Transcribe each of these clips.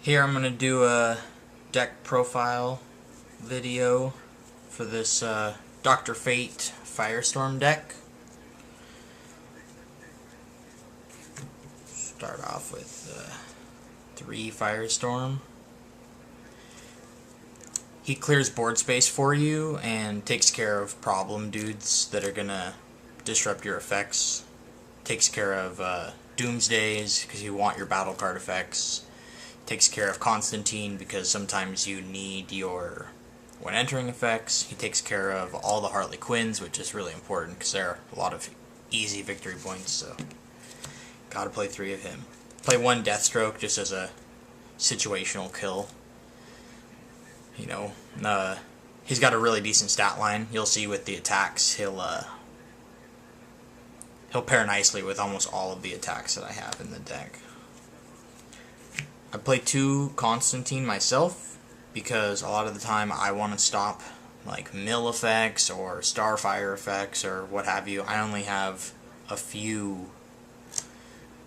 Here I'm going to do a deck profile video for this Dr. Fate Firestorm deck. Start off with 3 Firestorm. He clears board space for you and takes care of problem dudes that are going to disrupt your effects. Takes care of Doomsdays because you want your battle card effects. Takes care of Constantine because sometimes you need your when entering effects. He takes care of all the Harley Quinns, which is really important because there are a lot of easy victory points, so gotta play 3 of him. Play 1 Deathstroke just as a situational kill. You know, he's got a really decent stat line. You'll see with the attacks, he'll pair nicely with almost all of the attacks that I have in the deck. I play 2 Constantine myself because a lot of the time I want to stop like mill effects or starfire effects or what have you. I only have a few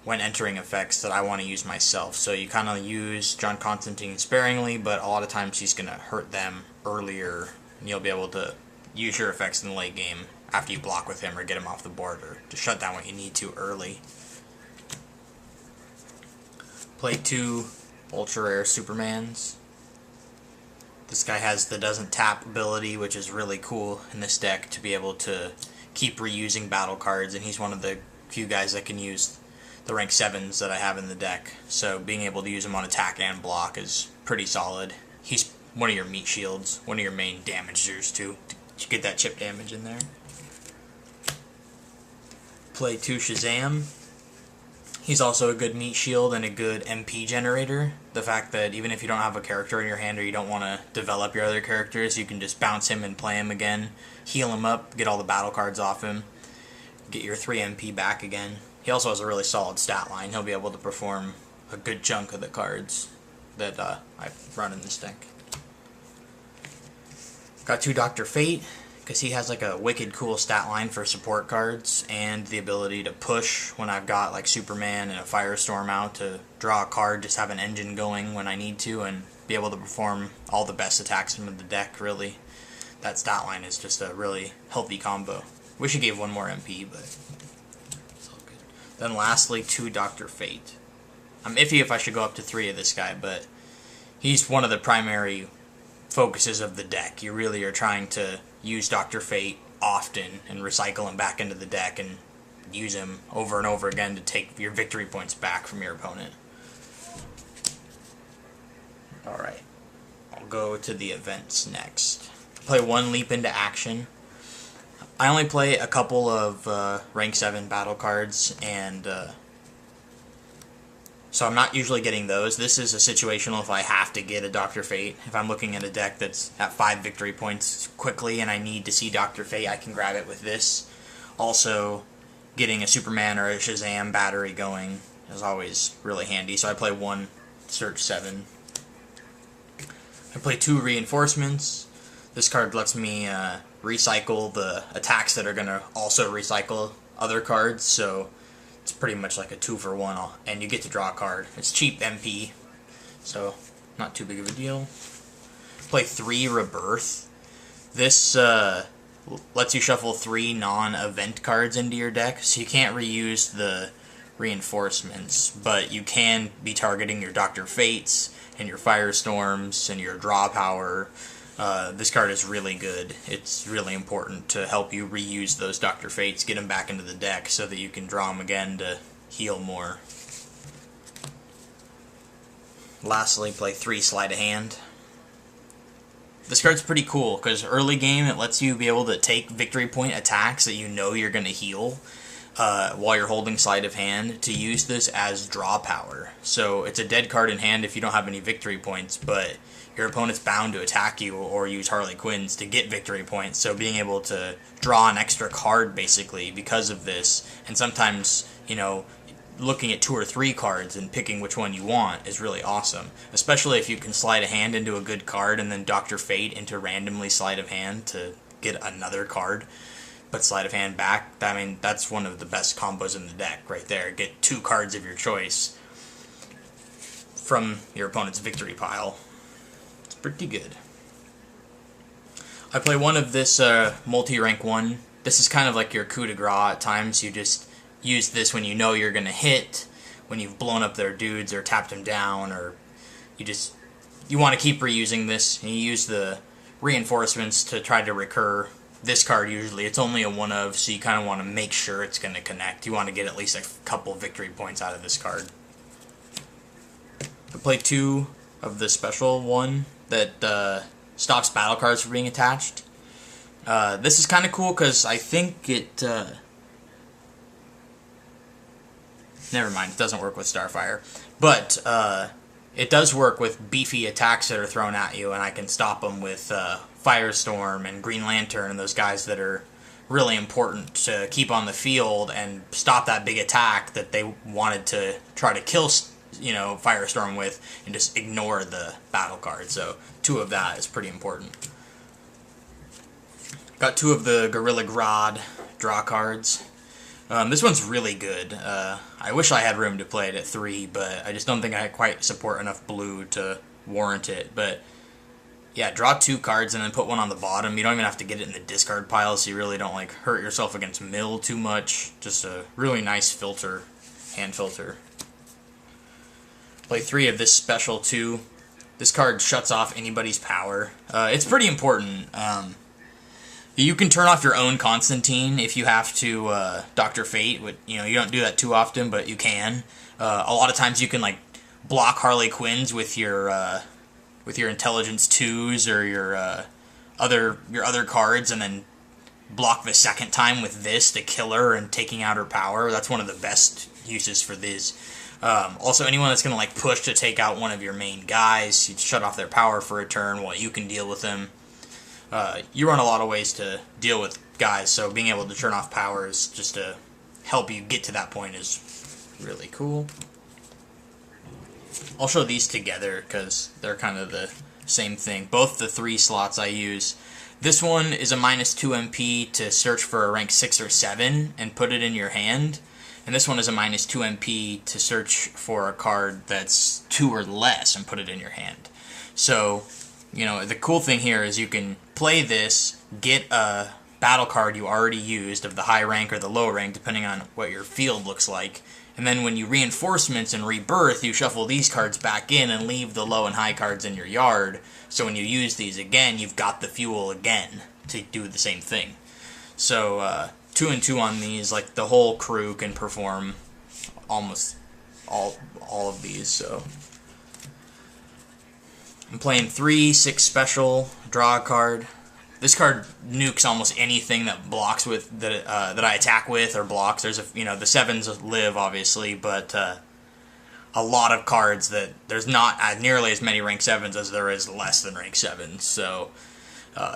when entering effects that I want to use myself, so you kind of use John Constantine sparingly, but a lot of times he's going to hurt them earlier and you'll be able to use your effects in the late game after you block with him or get him off the board or to shut down what you need to early. Play 2 ultra rare Supermans. This guy has the doesn't tap ability, which is really cool in this deck to be able to keep reusing battle cards, and he's one of the few guys that can use the rank 7s that I have in the deck, so being able to use him on attack and block is pretty solid. He's one of your meat shields, one of your main damagers too, to get that chip damage in there. Play 2 Shazam. He's also a good meat shield and a good MP generator. The fact that even if you don't have a character in your hand or you don't want to develop your other characters, you can just bounce him and play him again, heal him up, get all the battle cards off him, get your 3 MP back again. He also has a really solid stat line. He'll be able to perform a good chunk of the cards that I've run in this deck. Got 2 Dr. Fate, because he has like a wicked cool stat line for support cards and the ability to push when I've got like Superman and a Firestorm out to draw a card, just have an engine going when I need to, and be able to perform all the best attacks in the deck, really. That stat line is just a really healthy combo. Wish he gave 1 more MP, but it's all good. Then lastly, 2 Dr. Fate. I'm iffy if I should go up to 3 of this guy, but he's one of the primary focuses of the deck. You really are trying to use Dr. Fate often and recycle him back into the deck and use him over and over again to take your victory points back from your opponent. Alright, I'll go to the events next. Play 1 Leap into Action. I only play a couple of rank 7 battle cards, and so I'm not usually getting those. This is a situational if I have to get a Dr. Fate. If I'm looking at a deck that's at 5 victory points quickly and I need to see Dr. Fate, I can grab it with this. Also, getting a Superman or a Shazam battery going is always really handy. So I play 1 Search 7. I play 2 Reinforcements. This card lets me recycle the attacks that are going to also recycle other cards, so it's pretty much like a 2-for-1, and you get to draw a card. It's cheap MP, so not too big of a deal. Play 3 Rebirth. This lets you shuffle 3 non-event cards into your deck, so you can't reuse the reinforcements, but you can be targeting your Dr. Fates and your Firestorms and your draw power. This card is really good. It's really important to help you reuse those Dr. Fates, get them back into the deck so that you can draw them again to heal more. Lastly, play 3 Sleight of Hand. This card's pretty cool because early game it lets you be able to take victory point attacks that you know you're going to heal while you're holding Sleight of Hand to use this as draw power. So it's a dead card in hand if you don't have any victory points, but your opponent's bound to attack you or use Harley Quinns to get victory points, so being able to draw an extra card basically because of this, and sometimes, you know, looking at 2 or 3 cards and picking which one you want is really awesome, especially if you can Sleight of Hand into a good card and then Dr. Fate into randomly Sleight of Hand to get another card. but Sleight of Hand back. I mean, that's one of the best combos in the deck right there. Get 2 cards of your choice from your opponent's victory pile. It's pretty good. I play one of this multi-rank one. This is kind of like your coup de grace at times. You just use this when you know you're going to hit, when you've blown up their dudes or tapped them down, or you want to keep reusing this, and you use the reinforcements to try to recur this card. Usually it's only a one of, so you kind of want to make sure it's going to connect. You want to get at least a couple victory points out of this card. I play 2 of the special one that stops battle cards from being attached. This is kind of cool because I think it... never mind, it doesn't work with Starfire. But it does work with beefy attacks that are thrown at you, and I can stop them with Firestorm and Green Lantern and those guys that are really important to keep on the field and stop that big attack that they wanted to try to kill, you know, Firestorm with, and just ignore the battle card. So 2 of that is pretty important. Got 2 of the Gorilla Grodd draw cards. This one's really good. I wish I had room to play it at 3, but I just don't think I quite support enough blue to warrant it. But yeah, draw 2 cards and then put one on the bottom. You don't even have to get it in the discard pile, so you really don't like hurt yourself against mill too much. Just a really nice filter, hand filter. Play 3 of this special 2. This card shuts off anybody's power. It's pretty important. You can turn off your own Constantine if you have to Dr. Fate. You know, you don't do that too often, but you can. A lot of times you can like block Harley Quinns with your Intelligence 2s or your other cards, and then block the second time with this to kill her and taking out her power. That's one of the best uses for this. Also, anyone that's going to like push to take out one of your main guys, you shut off their power for a turn while you can deal with them. You run a lot of ways to deal with guys, so being able to turn off powers just to help you get to that point is really cool. I'll show these together because they're kind of the same thing. Both the 3 slots I use. This one is a -2 MP to search for a rank 6 or 7 and put it in your hand. And this one is a -2 MP to search for a card that's 2 or less and put it in your hand. So, you know, the cool thing here is you can play this, get a battle card you already used of the high rank or the low rank, depending on what your field looks like. And then when you reinforcements and rebirth, you shuffle these cards back in and leave the low and high cards in your yard. So when you use these again, you've got the fuel again to do the same thing. So 2 and 2 on these, like the whole crew can perform almost all of these. So I'm playing 3, 6 special, draw a card. This card nukes almost anything that blocks with that I attack with or blocks. There's the 7s live obviously, but a lot of cards that there's not nearly as many rank 7s as there is less than rank 7s. So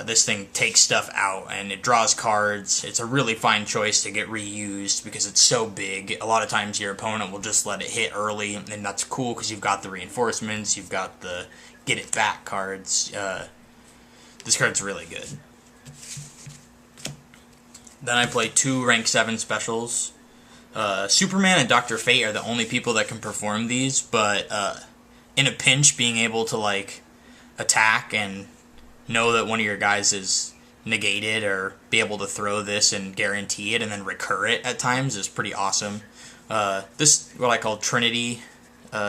this thing takes stuff out and it draws cards. It's a really fine choice to get reused because it's so big. A lot of times your opponent will just let it hit early, and that's cool because you've got the reinforcements, you've got the get it back cards. This card's really good. Then I play 2 rank 7 specials. Superman and Dr. Fate are the only people that can perform these, but in a pinch, being able to like attack and know that one of your guys is negated, or be able to throw this and guarantee it and then recur it at times is pretty awesome. This, what I call Trinity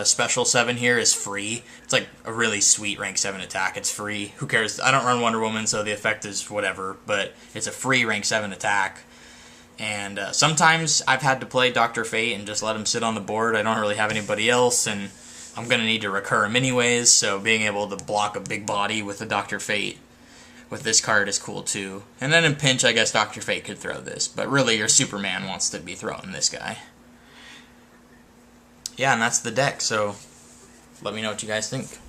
special 7 here, is free. It's like a really sweet rank 7 attack. It's free. Who cares? I don't run Wonder Woman, so the effect is whatever, but it's a free rank 7 attack. And sometimes I've had to play Dr. Fate and just let him sit on the board. I don't really have anybody else, and I'm going to need to recur him anyways, so being able to block a big body with a Dr. Fate with this card is cool too. And then in pinch, I guess Dr. Fate could throw this, but really your Superman wants to be throwing this guy. Yeah, and that's the deck, so let me know what you guys think.